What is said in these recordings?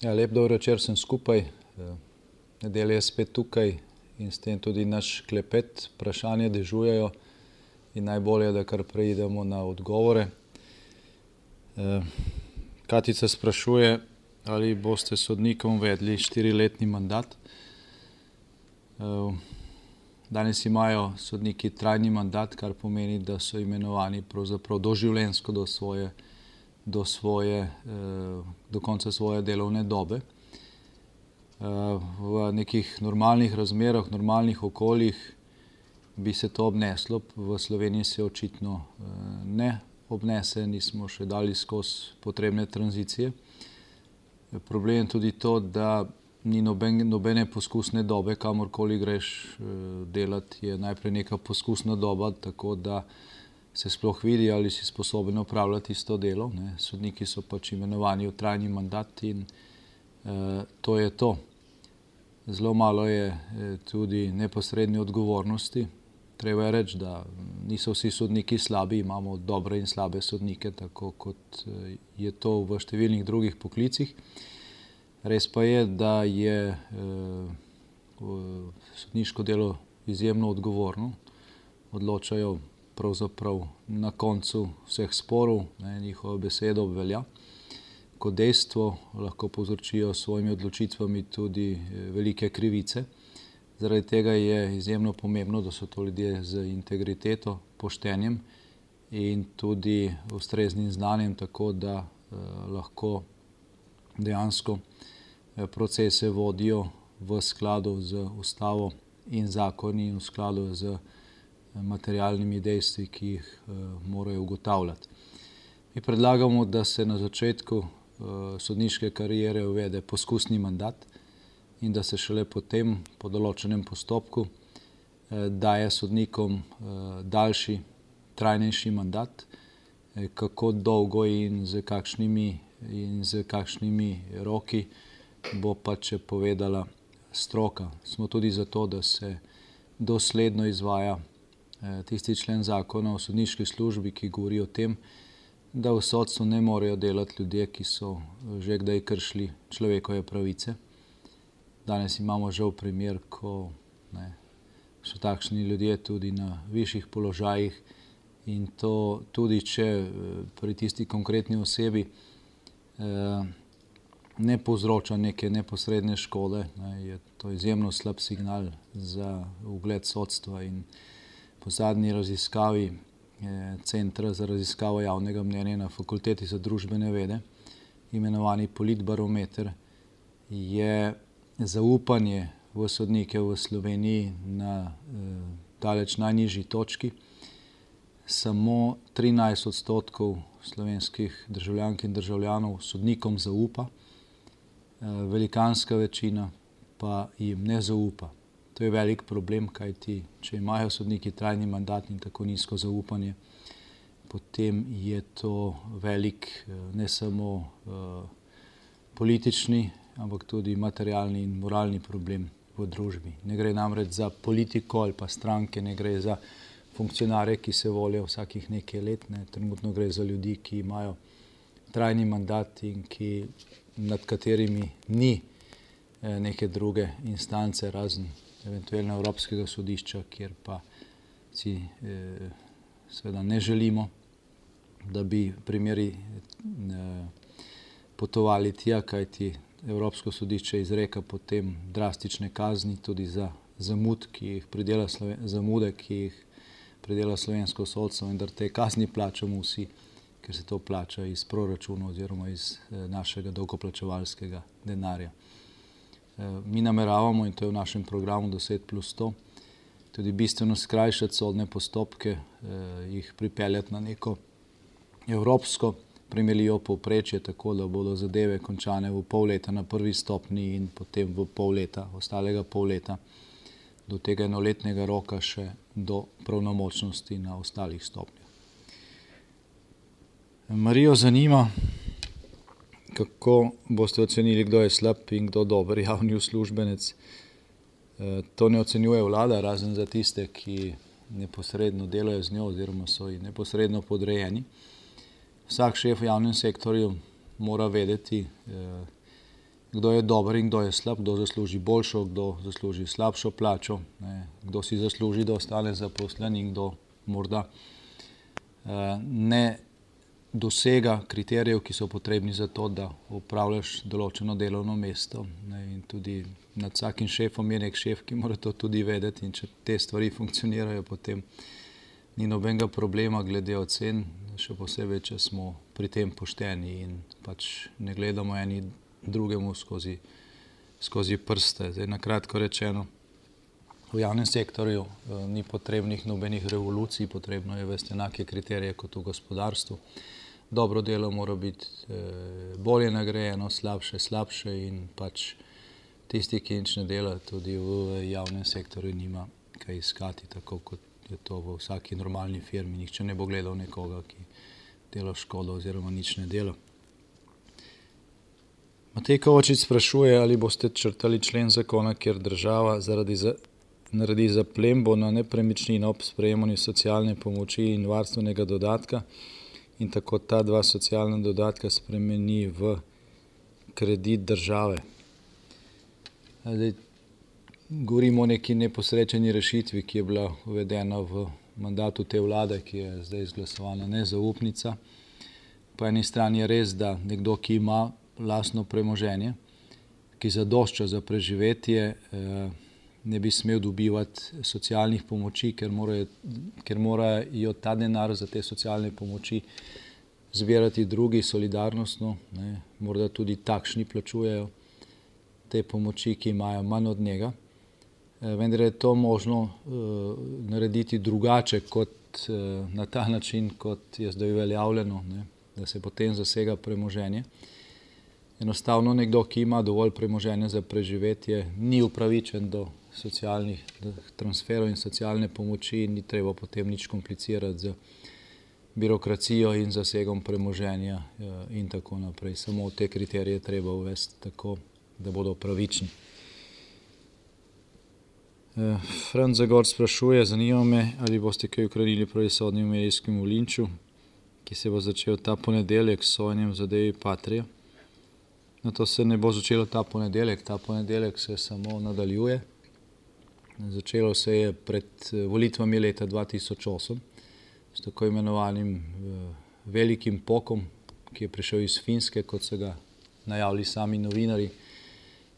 Ja, lep dober večer sem skupaj. Nedelja je spet tukaj in s tem tudi naš klepet. Vprašanja dežujejo in najbolje je, da kar preidemo na odgovore. Katica sprašuje, ali boste sodnikom uvedli 4-letni mandat. Danes imajo sodniki trajni mandat, kar pomeni, da so imenovani pravzaprav doživljenjsko do konca svoje delovne dobe. V nekih normalnih razmerah, normalnih okoljih bi se to obneslo, v Sloveniji se očitno ne obnese, nismo še dali skozi potrebne tranzicije. Problem je tudi to, da ni nobene poskusne dobe, kamorkoli greš delati, je najprej neka poskusna doba, tako da se sploh vidi, ali si sposoben opravljati isto delo. Sodniki so pač imenovani v trajni mandat in to je to. Zelo malo je tudi neposredne odgovornosti. Treba je reči, da niso vsi sodniki slabi, imamo dobre in slabe sodnike, tako kot je to v številnih drugih poklicih. Res pa je, da je sodniško delo izjemno odgovorno. Odločajo pravzaprav na koncu vseh sporov, njihova beseda obvelja. Kot dejstvo lahko povzročijo s svojimi odločitvami tudi velike krivice. Zaradi tega je izjemno pomembno, da so to ljudje z integriteto, poštenjem in tudi ustreznim znanjem, tako da lahko dejansko procese vodijo v skladu z ustavo in zakoni in v skladu z materialnimi dejstvi, ki jih morajo ugotavljati. Mi predlagamo, da se na začetku sodniške kariere uvede poskusni mandat in da se šele potem, po določenem postopku, daje sodnikom daljši, trajnejši mandat. Kako dolgo in z kakšnimi roki bo pač povedala stroka. Smo tudi za to, da se dosledno izvaja tisti člen zakona o sodniški službi, ki govori o tem, da v sodstvu ne morejo delati ljudje, ki so že kdaj kršili človekove pravice. Danes imamo žal primer, ko so takšni ljudje tudi na višjih položajih in to tudi, če pri tisti konkretni osebi ne povzroča neke neposredne škode, je to izjemno slab signal za ugled sodstva. In po zadnji raziskavi Centra za raziskavo javnega mnenja na Fakulteti za družbene vede, imenovani Politbarometer, je zaupanje v sodnike v Sloveniji na daleč najnižji točki. Samo 13% slovenskih državljank in državljanov sodnikom zaupa, velikanska večina pa jim ne zaupa. To je velik problem, kajti če imajo sodniki trajni mandat in tako nizko zaupanje, potem je to velik ne samo politični, ampak tudi materialni in moralni problem v družbi. Ne gre namreč za politiko ali pa stranke, ne gre za funkcionarje, ki se volijo vsakih nekaj let. Trenutno gre za ljudi, ki imajo trajni mandat in nad katerimi ni neke druge instance, razen eventualno Evropskega sodišča, kjer pa si seveda ne želimo, da bi primeri potovali tja, kajti Evropsko sodišče izreka potem drastične kazni tudi za zamude, ki jih pridela slovensko sodstvo, vendar te kazni plačamo vsi, ker se to plača iz proračuna oziroma iz našega davkoplačevalskega denarja. Mi nameravamo, in to je v našem programu 10+100, tudi bistveno skrajšati sodne postopke, jih pripeljati na neko evropsko primerljivo povprečje, tako da bodo zadeve končane v pol leta na prvi stopnji in potem v ostalega pol leta do tega enoletnega roka še do pravnomočnosti na ostalih stopnjah. Marijo zanima, kako boste ocenili, kdo je slab in kdo dober javni uslužbenec. To ne ocenjuje vlada, razen za tiste, ki neposredno delajo z njo oziroma so ji neposredno podrejeni. Vsak šef v javnem sektorju mora vedeti, kdo je dober in kdo je slab, kdo zasluži boljšo, kdo zasluži slabšo plačo, kdo si zasluži, da ostane zaposlen in kdo morda ne dosega kriterijev, ki so potrebni za to, da opravljaš določeno delovno mesto. In tudi nad vsakim šefom je nek šef, ki mora to tudi vedeti, in če te stvari funkcionirajo, potem ni nobenega problema glede ocen, še posebej, če smo pri tem pošteni in pač ne gledamo eni drugemu skozi prste. Zdaj, na kratko rečeno, v javnem sektorju ni potrebnih nobenih revolucij, potrebno je vesti enake kriterije kot v gospodarstvu. Dobro delo mora biti bolje nagrajeno, slabše in pač tisti, ki nič ne dela, tudi v javnem sektorju nima kaj iskati, tako kot je to v vsaki normalni firmi. Nihče ne bo gledal nekoga, ki dela škodo oziroma nič ne dela. Matej Kovačič sprašuje, ali boste črtali člen zakona, kjer država naredi zaplembo na nepremičnino ob sprejemanju socialne pomoči in varstvenega dodatka in tako ta dva socialna dodatka spremeni v kredit države. Zdaj, govorimo o neki neposrečeni rešitvi, ki je bila uvedena v mandatu te vlade, ki je zdaj izglasovana nezaupnica. Po eni strani je res, da nekdo, ki ima lastno premoženje, ki zadošča za preživetje, ne bi smel dobivati socialnih pomoči, ker morajo ta denar za te socialne pomoči zbirati drugi solidarnostno, morda tudi takšni plačujejo te pomoči, ki imajo manj od njega. Vendar je to možno narediti drugače kot na ta način, kot je zdaj uveljavljeno, da se potem zasega premoženje. Enostavno nekdo, ki ima dovolj premoženja za preživetje, ni upravičen do socialnih transferov in socialne pomoči, ni treba potem nič komplicirati z birokracijo in zasegom premoženja in tako naprej. Samo te kriterije treba uvesti tako, da bodo pravični. Franc Zagor sprašuje, zanima me, ali boste kaj ukrenili proti sodnemu medijskemu linču, ki se bo začel ta ponedeljek s sojenjem v zadevi Patria. No, to se ne bo začelo ta ponedeljek se samo nadaljuje. Začelo se je pred volitvami leta 2008 s tako imenovanim velikim pokom, ki je prišel iz Finske, kot so ga najavili sami novinarji,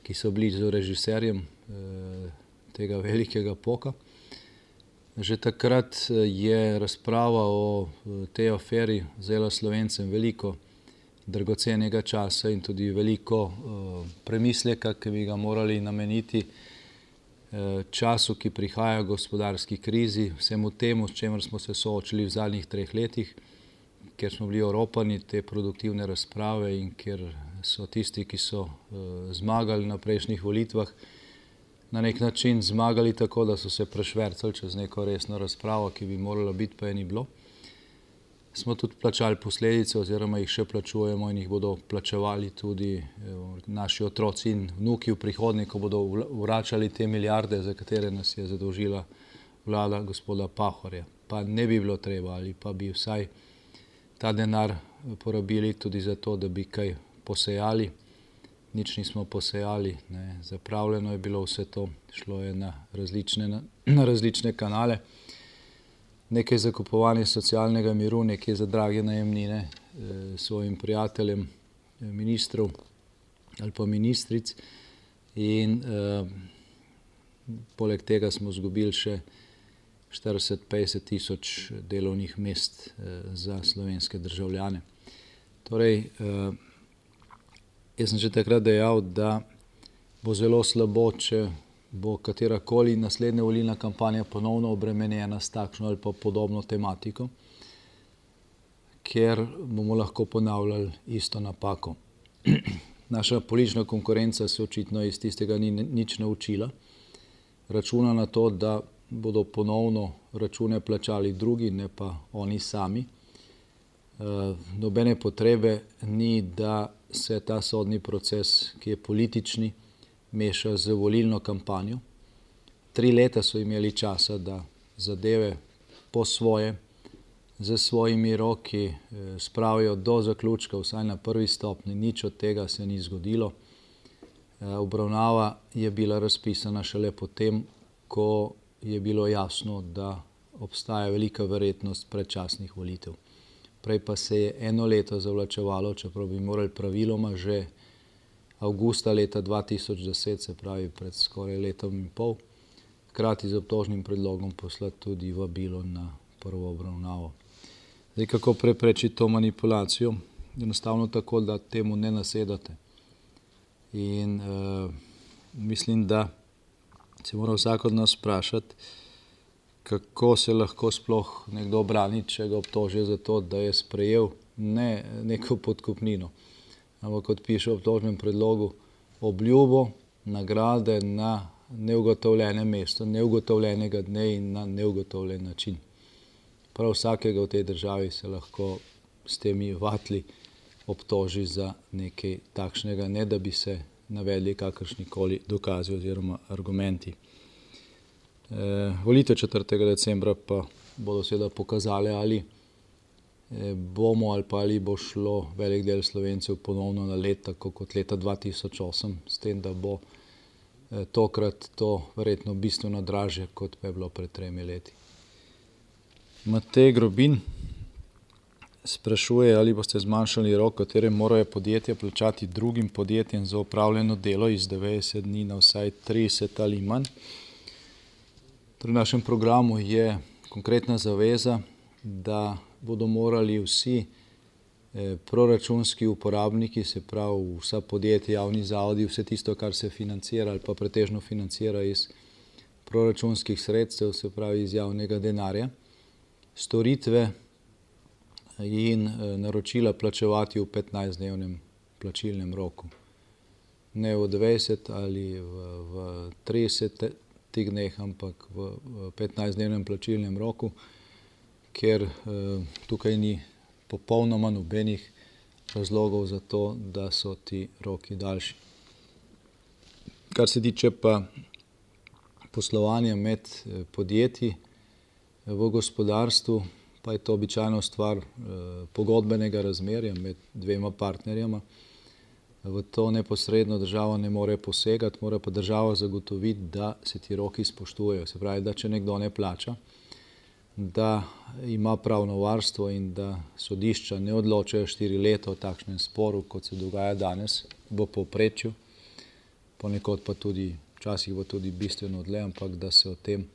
ki so bili z režiserjem tega velikega poka. Že takrat je razprava o tej aferi vzela Slovencem veliko dragocenega časa in tudi veliko premisleka, ki bi ga morali nameniti času, ki prihaja, gospodarski krizi, vsemu temu, s čemer smo se soočili v zadnjih 3 letih, ker smo bili oropani te produktivne razprave in ker so tisti, ki so zmagali na prejšnjih volitvah, na nek način zmagali tako, da so se prešvercali čez neko resno razpravo, ki bi morala biti, pa je ni bilo. Smo tudi plačali posledice oziroma jih še plačujemo in jih bodo plačevali tudi naši otroci in vnuki v prihodnje, ko bodo vračali te milijarde, za katere nas je zadolžila vlada gospoda Pahorja. Pa ne bi bilo treba, ali pa bi vsaj ta denar porabili tudi za to, da bi kaj posejali. Nič nismo posejali, zapravljeno je bilo vse to, šlo je na različne kanale. Nekaj za kupovanje socialnega miru, nekaj za drage najemnine svojim prijateljem ministrov ali pa ministric in poleg tega smo izgubili še 40-50 tisoč delovnih mest za slovenske državljane. Torej, jaz sem že takrat dejal, da bo zelo slabo, če bo katerakoli naslednja volilna kampanja ponovno obremenjena s takšno ali pa podobno tematiko, ker bomo lahko ponavljali isto napako. Naša politična konkurenca se očitno iz tistega ni nič naučila. Računa na to, da bodo ponovno račune plačali drugi, ne pa oni sami. Nobene potrebe ni, da se ta sodni proces, ki je politični, meša z volilno kampanjo. 3 leta so imeli časa, da zadeve po svoje, z svojimi roki spravijo do zaključka, vsaj na prvi stopnji. Nič od tega se ni zgodilo. Obravnava je bila razpisana šele potem, ko je bilo jasno, da obstaja velika verjetnost predčasnih volitev. Prej pa se je eno leto zavlačevalo, čeprav bi morali praviloma že avgusta leta 2010, se pravi pred skoraj letom in pol, hkrati z obtožnim predlogom poslati tudi vabilo na prvo obravnavo. Zdaj, kako preprečiti to manipulacijo? Enostavno tako, da temu ne nasedate. In mislim, da se mora vsak od nas vprašati, kako se lahko sploh nekdo brani, če ga obtožijo za to, da je sprejel ne neko podkupnino, ampak kot piše v obtožnem predlogu, obljubo nagrade na neugotovljenem mestu, neugotovljenega dne in na neugotovljen način. Prav vsakega v tej državi se lahko s temi vatli obtoži za nekaj takšnega, ne da bi se navedli kakršnikoli dokazi oziroma argumenti. Volitve 4. decembra pa bodo seveda pokazale, ali bomo ali bo šlo velik del Slovencev ponovno na led, tako kot leta 2008, s tem, da bo tokrat to verjetno bistveno dražje, kot pa je bilo pred 3 leti. Matej Grobin sprašuje, ali boste zmanjšali rok, katerem morajo podjetja plačati drugim podjetjem za opravljeno delo iz 90 dni na vsaj 30 ali manj. V našem programu je konkretna zaveza, da bodo morali vsi proračunski uporabniki, se pravi vsa podjetja, javni zavodi, vse tisto, kar se financira ali pa pretežno financira iz proračunskih sredstev, se pravi iz javnega denarja, storitve in naročila plačevati v 15-dnevnem plačilnem roku. Ne v 20 ali v 30 dneh, ampak v 15-dnevnem plačilnem roku, ker tukaj ni popolnoma nobenih razlogov za to, da so ti roki daljši. Kar se tiče pa poslovanja med podjetji v gospodarstvu, pa je to običajno stvar pogodbenega razmerja med dvema partnerjama. V to neposredno država ne more posegati, mora pa država zagotoviti, da se ti roki spoštujejo. Se pravi, da če nekdo ne plača, da ima pravno varstvo in da sodišča ne odločajo 4 leta o takšnem sporu, kot se dogaja danes v povprečju, ponekod pa tudi, včasih bo tudi bistveno dlje, ampak da se o tem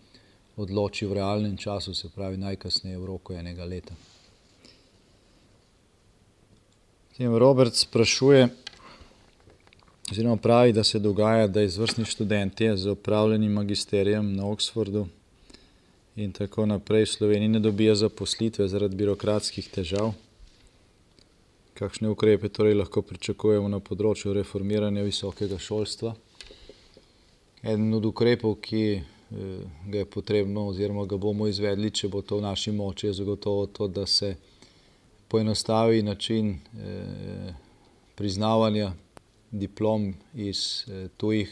odloči v realnem času, se pravi najkasneje v roku 1 leta. Robert sprašuje, oziroma pravi, da se dogaja, da izvrstni študentje z opravljenim magisterijem na Oxfordu in tako naprej v Sloveniji ne dobijo zaposlitve zaradi birokratskih težav. Kakšne ukrepe torej lahko pričakujemo na področju reformiranja visokega šolstva? Eden od ukrepov, ki ga je potrebno oziroma ga bomo izvedli, če bo to v naši moči, je zagotovo to, da se poenostavi način priznavanja diplom iz tujih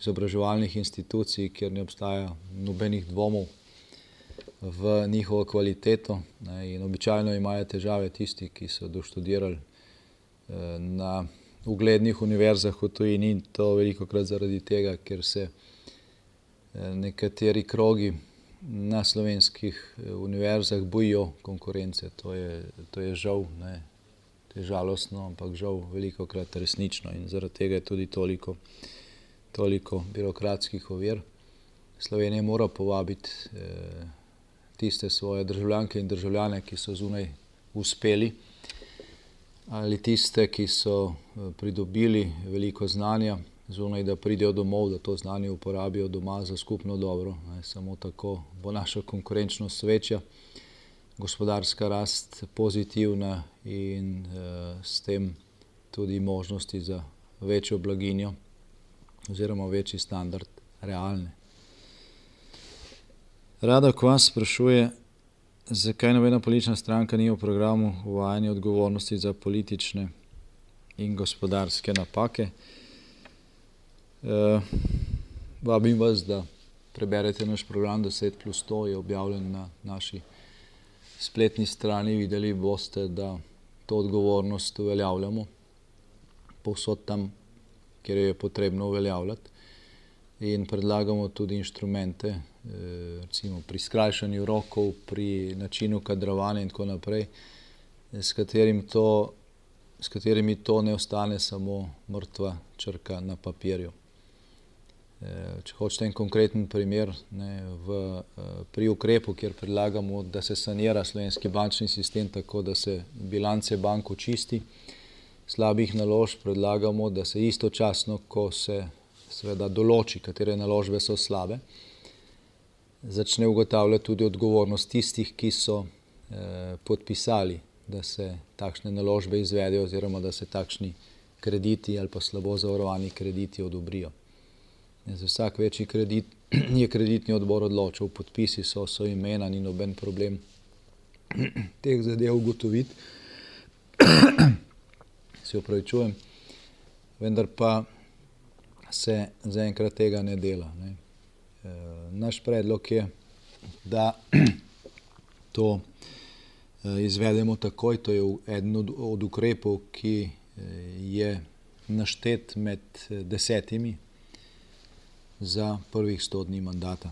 izobraževalnih institucij, kjer ne obstaja nobenih dvomov v njihovo kvaliteto. In običajno imajo težave tisti, ki so doštudirali na uglednih univerzah v tujini, in to velikokrat zaradi tega, ker se nekateri krogi na slovenskih univerzah bojijo konkurence. To je žal, to je žalostno, ampak žal velikokrat resnično, in zaradi tega je tudi toliko birokratskih ovir. Slovenija mora povabiti tiste svoje državljanke in državljane, ki so zunaj uspeli, ali tiste, ki so pridobili veliko znanja zunaj, da pridejo domov, da to znanje uporabijo doma za skupno dobro. Samo tako bo naša konkurenčnost večja, gospodarska rast pozitivna in s tem tudi možnosti za večjo blaginjo oziroma večji standard realne. Rado Kvas sprašuje, zakaj nobena politična stranka ni v programu uvajanja odgovornosti za politične in gospodarske napake. Vabim vas, da preberete naš program 10+100, je objavljen na naši spletni strani. Videli boste, da to odgovornost uveljavljamo povsod tam, kjer jo je potrebno uveljavljati. In predlagamo tudi inštrumente, recimo pri skrajšanju rokov, pri načinu kadrovanja in tako naprej, s katerimi to ne ostane samo mrtva črka na papirju. Če hočete en konkreten primer, pri ukrepu, kjer predlagamo, da se sanira slovenski bančni sistem tako, da se bilance bank očisti slabih naložb, predlagamo, da se istočasno, ko se seveda določi, katere naložbe so slabe, začne ugotavljati tudi odgovornost tistih, ki so podpisali, da se takšne naložbe izvedejo oziroma da se takšni krediti ali pa slabo zavarovani krediti odobrijo. Za vsak večji kredit je kreditni odbor odločil, podpisi so imena, ni noben problem teh zadev ugotoviti. Se opravičujem, vendar pa se zaenkrat tega ne dela. Naš predlog je, da to izvedemo takoj, to je eden od ukrepov, ki je naštet med 10 za prvih 100 dni mandata.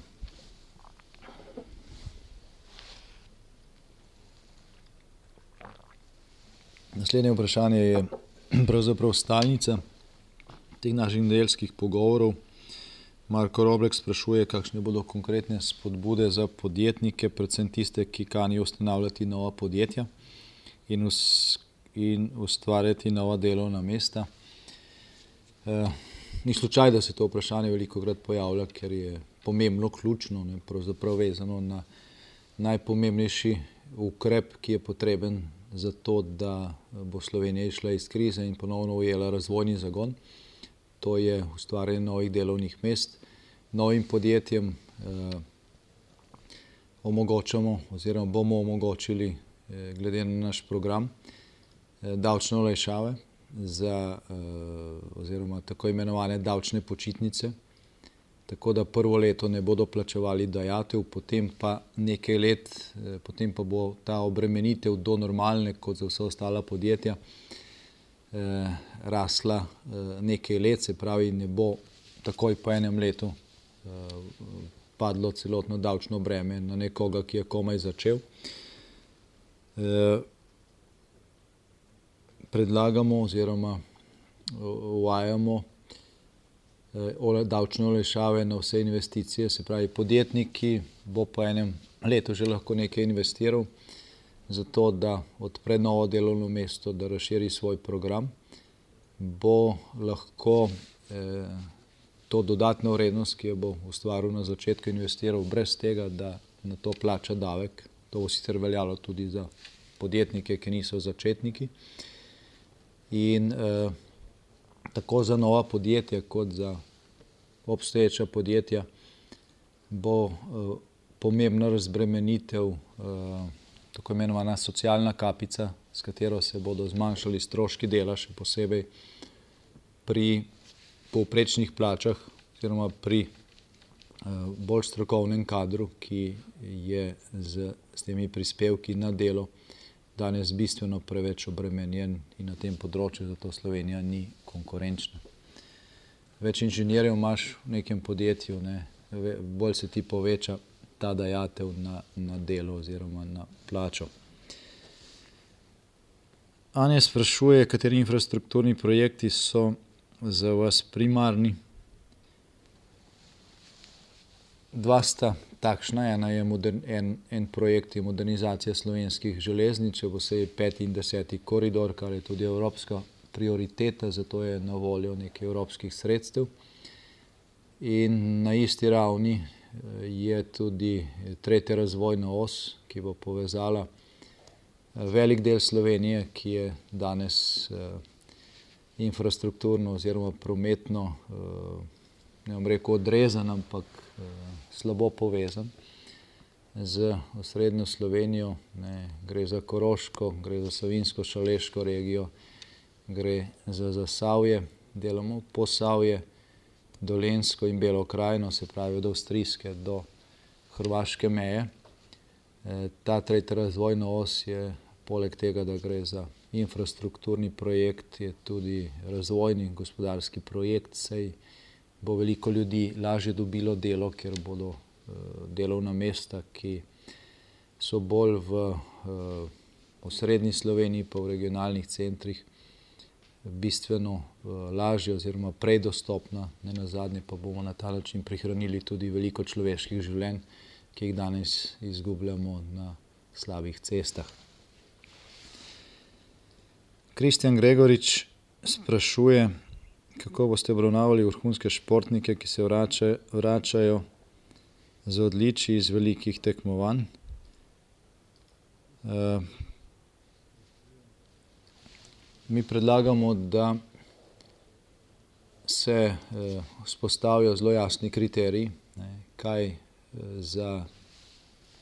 Naslednje vprašanje je pravzaprav stalnica teh naših nedeljskih pogovorov. Marko Roblek sprašuje, kakšne bodo konkretne spodbude za podjetnike, predvsem tiste, ki kanijo ustanavljati nova podjetja in ustvarjati nova delovna mesta. Ni slučaj, da se to vprašanje velikokrat pojavlja, ker je pomembno, ključno, pravzaprav vezano na najpomembnejši ukrep, ki je potreben za to, da bo Slovenija išla iz krize in ponovno ujela razvojni zagon. To je ustvarjanje novih delovnih mest. Novim podjetjem omogočamo oziroma bomo omogočili, glede na naš program, davčne olajšave oziroma tako imenovane davčne počitnice, tako da prvo leto ne bodo plačevali dajatev, potem pa nekaj let, potem pa bo ta obremenitev do normalne, kot za vsa ostala podjetja, rasla nekaj let, se pravi, ne bo takoj po enem letu padlo celotno davčno breme na nekoga, ki je komaj začel. Predlagamo oziroma uvajamo davčne olajšave na vse investicije, se pravi, podjetnik, ki bo po enem letu že lahko nekaj investiral, zato da odpre novo delovno mesto, da razširi svoj program, bo lahko to dodatno vrednost, ki jo bo ustvaril na začetku, investiral brez tega, da na to plača davek. To bo sicer veljalo tudi za podjetnike, ki niso začetniki. In tako za nova podjetja kot za obstoječa podjetja bo pomembna razbremenitev, tako imenovana socialna kapica, s katero se bodo zmanjšali stroški dela, še posebej pri povprečnih plačah oziroma pri bolj strokovnem kadru, ki je s temi prispevki na delo danes bistveno preveč obremenjen in na tem področju, zato Slovenija ni konkurenčna. Več inženirjev imaš v nekem podjetju, bolj se ti poveča ta dajatev na delo oziroma na plačo. Anja sprašuje, kateri infrastrukturni projekti so za vas primarni. Dva sta takšna, en projekt je modernizacija slovenskih železnic, še posebej 5. in 10. koridor, kar je tudi evropska prioriteta, zato je na voljo nekaj evropskih sredstev. In na isti ravni je tudi 3. razvojna os, ki bo povezala velik del Slovenije, ki je danes infrastrukturno oziroma prometno, ne bom rekel odrezan, ampak slabo povezan z osrednjo Slovenijo. Gre za Koroško, gre za Savinjsko-Šaleško regijo, gre za Zasavje, deloma Posavje, Dolenjsko in Belo krajino, se pravi od avstrijske do hrvaške meje. Ta 3. razvojna os je poleg tega, da gre za infrastrukturni projekt, je tudi razvojni gospodarski projekt, saj bo veliko ljudi lažje dobilo delo, ker bodo delovna mesta, ki so bolj v osrednji Sloveniji pa v regionalnih centrih bistveno lažje oziroma prej dostopna, nenazadnje pa bomo na ta način prihranili tudi veliko človeških življenj, ki jih danes izgubljamo na slabih cestah. Kristjan Gregorič sprašuje, kako boste obravnavali vrhunske športnike, ki se vračajo z odličji iz velikih tekmovanj. Mi predlagamo, da se vzpostavijo zelo jasni kriteriji, kaj za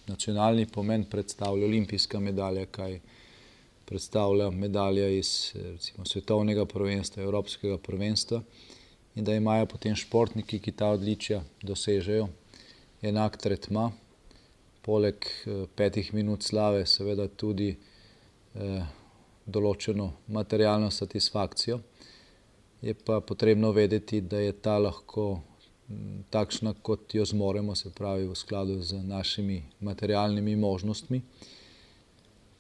nacionalni pomen predstavlja olimpijska medalja, kaj predstavlja medalja iz recimo svetovnega prvenstva, evropskega prvenstva, in da imajo potem športniki, ki ta odličja dosežejo, enak tretma, poleg 5 minut slave seveda tudi določeno materialno satisfakcijo. Je pa potrebno vedeti, da je ta lahko takšna, kot jo zmoremo, se pravi v skladu z našimi materialnimi možnostmi,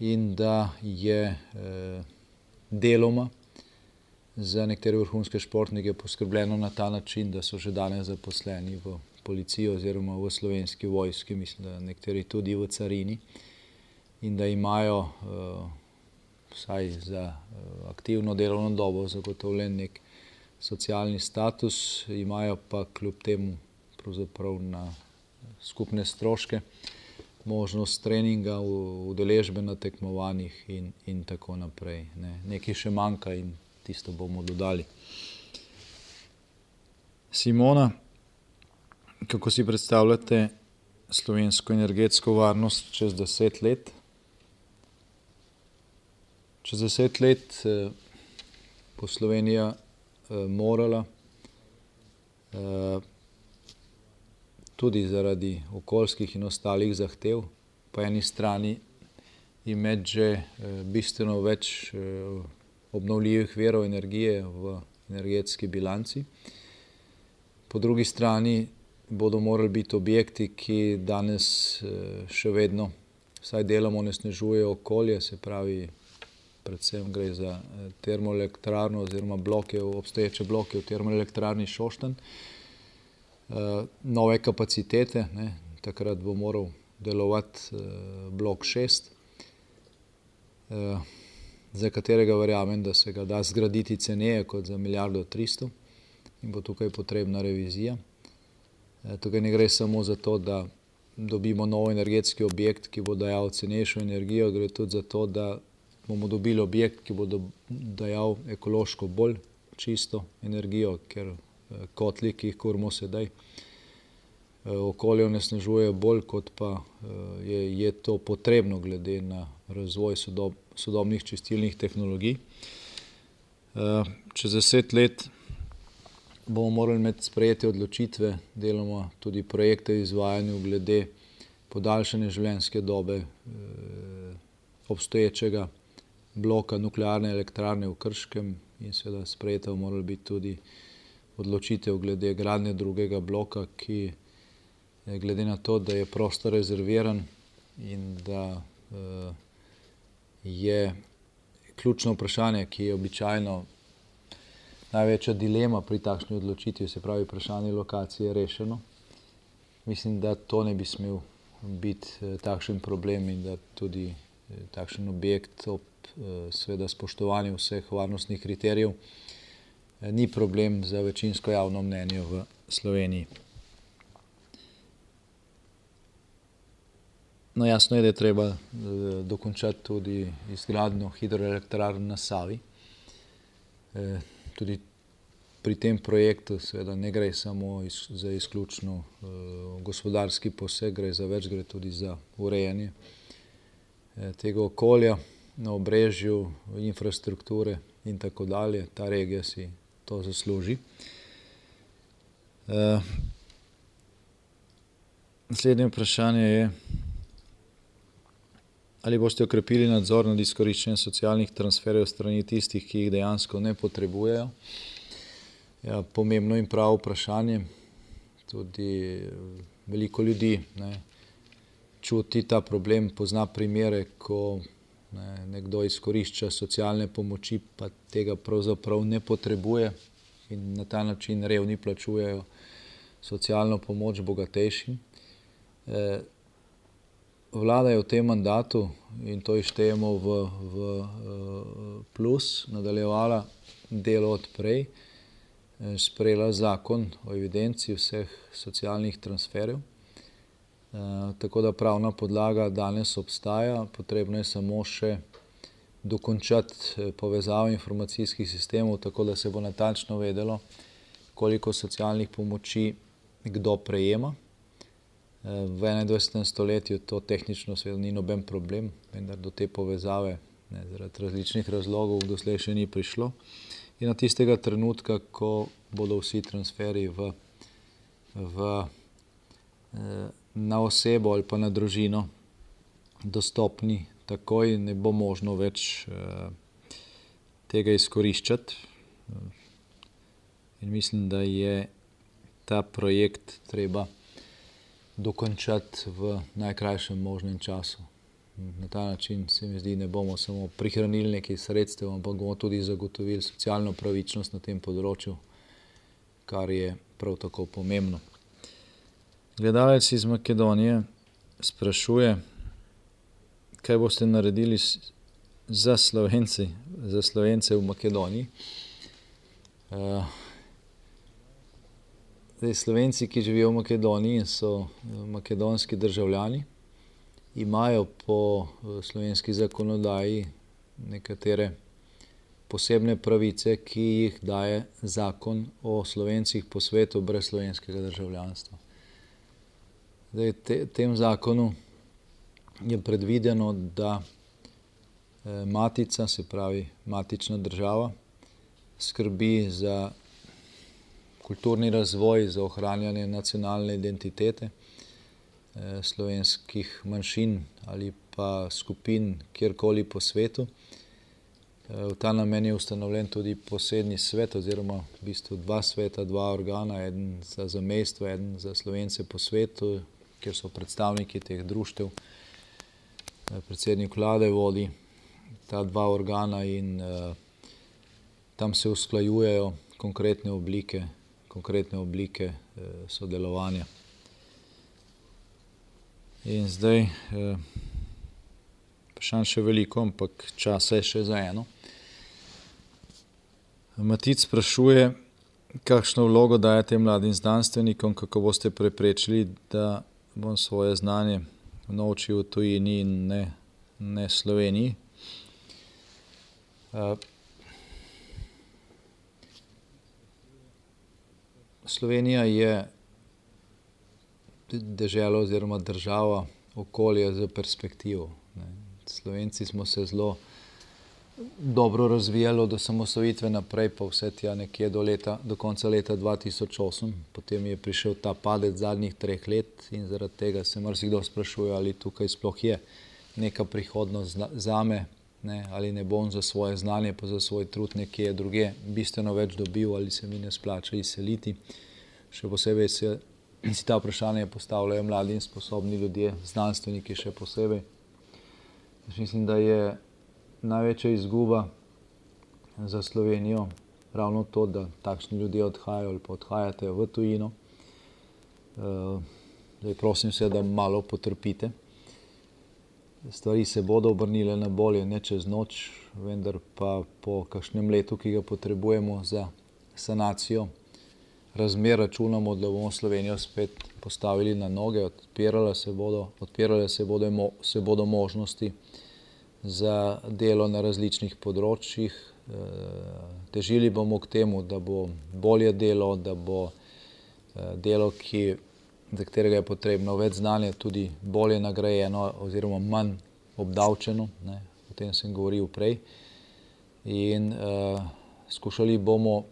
in da je deloma za nekatere vrhunske športnike poskrbljeno na ta način, da so že danes zaposleni v policiji oziroma v Slovenski vojski, mislim, da nekateri tudi v carini, in da imajo vsaj za aktivno delovno dobo zagotovljen nek socialni status, imajo pa kljub temu pravzaprav na skupne stroške možnost treninga, udeležbe na tekmovanjih in tako naprej. Nekaj še manjka in tisto bomo dodali. Simona, kako si predstavljate slovensko energetsko varnost čez 10 let? Čez 10 let bo Slovenija morala tudi zaradi okoljskih in ostalih zahtev po eni strani imeti že bistveno več obnovljivih virov energije v energetski bilanci. Po drugi strani bodo morali biti objekti, ki danes še vedno vsaj deloma onesnažujejo okolje, se pravi, predvsem gre za termoelektrarno oziroma obstoječe bloke v termoelektrarni Šoštanj, nove kapacitete, takrat bo moral delovati blok 6, za katerega verjamem, da se ga da zgraditi ceneje kot za 1,3 milijarde in bo tukaj potrebna revizija. Tukaj ne gre samo za to, da dobimo nov energetski objekt, ki bo dajal cenejšo energijo, gre tudi za to, da bomo dobili objekt, ki bo dajal ekološko bolj čisto energijo, ker kotli, ki jih kurimo sedaj, okolje onesnažujejo bolj, kot pa je to potrebno glede na razvoj sodobnih čistilnih tehnologij. Čez 10 let bomo morali imeti sprejete odločitve, deloma tudi projekte v izvajanju glede podaljšanja življenjske dobe obstoječega bloka nuklearne elektrarne v Krškem in seveda sprejeta bo morala biti tudi odločitev glede gradnje drugega bloka, ki glede na to, da je prostor rezerviran in da je ključno vprašanje, ki je običajno največja dilema pri takšni odločitvi, se pravi vprašanje lokacije, rešeno. Mislim, da to ne bi smel biti takšen problem in da tudi takšen objekt ob seveda spoštovanju vseh varnostnih kriterijev ni problem za večinsko javno mnenje v Sloveniji. No, jasno je, da je treba dokončati tudi izgradnjo hidroelektrarn na Savi. Tudi pri tem projektu seveda ne gre samo za izključno gospodarski poseg, gre za več, gre tudi za urejanje tega okolja na obrežju, infrastrukture in tako dalje. Ta regija si to zasluži. Naslednje vprašanje je, ali boste okrepili nadzor nad izkoriščenjem socialnih transferjev strani tistih, ki jih dejansko ne potrebujejo? Ja, pomembno in pravo vprašanje. Tudi veliko ljudi čuti ta problem, pozna primere, ko nekdo izkorišča socialne pomoči, pa tega pravzaprav ne potrebuje in na ta način revni plačujejo socialno pomoč bogatejšim. Vlada je v tem mandatu, in to ištejemo v plus, nadaljevala delo od prej, sprejela zakon o evidenci vseh socialnih transferjev, tako da pravna podlaga danes obstaja, potrebno je samo še dokončati povezavo informacijskih sistemov, tako da se bo natančno vedelo, koliko socialnih pomoči kdo prejema. V 21. stoletju to tehnično seveda ni noben problem, vendar do te povezave zaradi različnih razlogov doslej še ni prišlo. In od tistega trenutka, ko bodo vsi transferji na osebo ali pa na družino dostopni takoj, ne bo možno več tega izkoriščati. In mislim, da je ta projekt treba dokončati v najkrajšem možnem času. Na ta način se mi zdi, ne bomo samo prihranili nekaj sredstev, ampak bomo tudi zagotovili socialno pravičnost na tem področju, kar je prav tako pomembno. Gledalec iz Makedonije sprašuje, kaj boste naredili za Slovence v Makedoniji. Slovenci, ki živijo v Makedoniji, so makedonski državljani, imajo po slovenski zakonodaji nekatere posebne pravice, ki jih daje zakon o Slovencih po svetu brez slovenskega državljanstva. Tem zakonu je predvideno, da matica, se pravi matična država, skrbi za kulturni razvoj, za ohranjanje nacionalne identitete slovenskih manjšin ali pa skupin kjerkoli po svetu. V ta namen je ustanovljen tudi posebni svet oziroma v bistvu dva sveta, dva organa, eden za zamejstvo, eden za Slovence po svetu, kjer so predstavniki teh društev. Predsednik vlade vodi ta dva organa in tam se usklajujejo konkretne oblike sodelovanja. In zdaj, vprašanj še veliko, ampak časa je še za eno. Matic sprašuje, kakšno vlogo dajete mladim znanstvenikom, kako boste preprečili, da bom svoje znanje naučil v tujini in ne Sloveniji. Slovenija je dežela oziroma država, okolje z perspektivo. Slovenci smo se zelo dobro razvijali od osamosvojitve naprej, pa vse tja nekje do konca leta 2008. Potem je prišel ta padec zadnjih 3 let in zaradi tega se marsikdo sprašuje, ali tukaj sploh je neka prihodnost zame, ali ne bom za svoje znanje pa za svoj trud nekje drugje bistveno več dobil, ali se mi ne splača izseliti. Še posebej si ta vprašanje postavljajo mladi in sposobni ljudje, znanstveniki še posebej. Mislim, da je največja izguba za Slovenijo ravno to, da takšni ljudje odhajajo ali pa odhajate v tujino. Prosim se, da malo potrpite. Stvari se bodo obrnile na bolje, ne čez noč, vendar pa po kakšnem letu, ki ga potrebujemo za sanacijo razmer, računamo, da bomo Slovenijo spet postavili na noge, odpirale se bodo možnosti za delo na različnih področjih. Težili bomo k temu, da bo bolje delo, da bo delo, za katerega je potrebno več znanja, tudi bolje nagrajeno oziroma manj obdavčeno. O tem sem govoril prej. In skušali bomo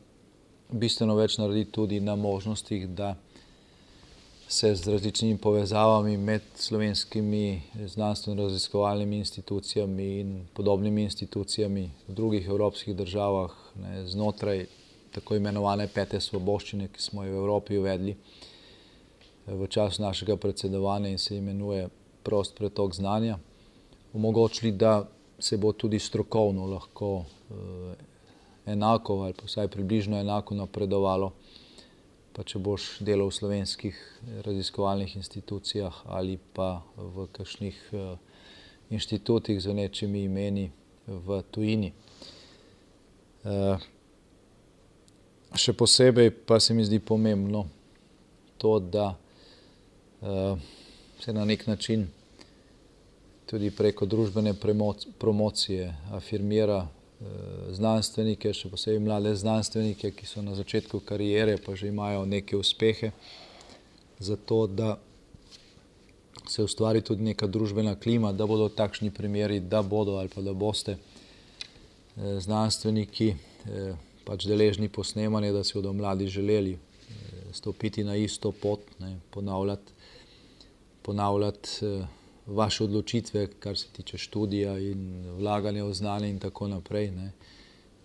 bistveno več narediti tudi na možnostih, da se z različnimi povezavami med slovenskimi znanstveno-raziskovalnimi institucijami in podobnimi institucijami v drugih evropskih državah, ne, znotraj tako imenovane pete svoboščine, ki smo jo v Evropi uvedli v času našega predsedovanja in se imenuje prost pretok znanja, omogočili, da se bo tudi strokovno lahko enako ali pa vsaj približno enako napredovalo, pa če boš delal v slovenskih raziskovalnih institucijah ali pa v kakšnih inštitutih z nečimi imeni v tujini. Še posebej pa se mi zdi pomembno to, da se na nek način tudi preko družbene promocije afirmira znanstvenike, še posebej mlade znanstvenike, ki so na začetku kariere, pa že imajo neke uspehe, zato da se ustvari tudi neka družbena klima, da bodo takšni primeri, da bodo ali pa da boste znanstveniki pač deležni posnemanja, da si bodo mladi želeli stopiti na isto pot, ne, ponavljati vaše odločitve, kar se tiče študija in vlaganja v znanje in tako naprej, ne,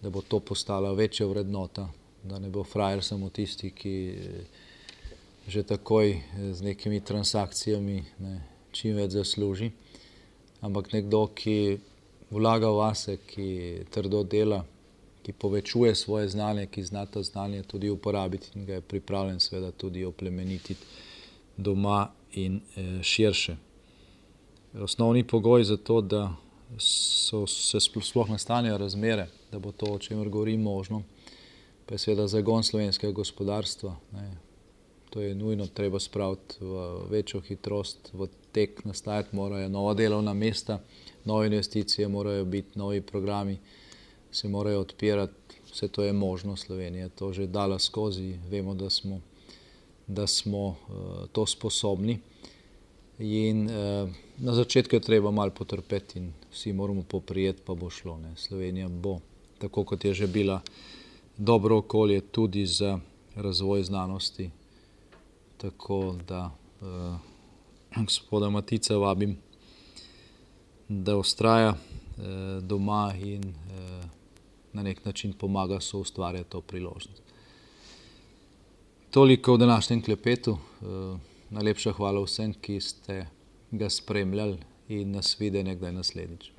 da bo to postala večja vrednota, da ne bo frajer samo tisti, ki že takoj z nekimi transakcijami, ne, čim več zasluži, ampak nekdo, ki vlaga vase, ki trdo dela, ki povečuje svoje znanje, ki zna to znanje tudi uporabiti in ga je pripravljen seveda tudi oplemenititi doma in širše. Osnovni pogoj za to, da se sploh nastanejo razmere, da bo to, o čemer govorim, možno, pa je seveda zagon slovenskega gospodarstva. Ne. To je nujno treba spraviti v večjo hitrost, v tek nastajati morajo nova delovna mesta, nove investicije morajo biti, novi programi se morajo odpirati, vse to je možno. Slovenija to že dala skozi, vemo, da smo to sposobni. In na začetku je treba malo potrpeti in vsi moramo poprijeti, pa bo šlo. Ne. Slovenija bo, tako kot je že bila, dobro okolje tudi za razvoj znanosti. Tako da gospoda Matica vabim, da vztraja doma in na nek način pomaga soustvarjati to priložnost. Toliko v današnjem klepetu. Najlepša hvala vsem, ki ste ga spremljali, in nasvidenje kdaj naslednjič.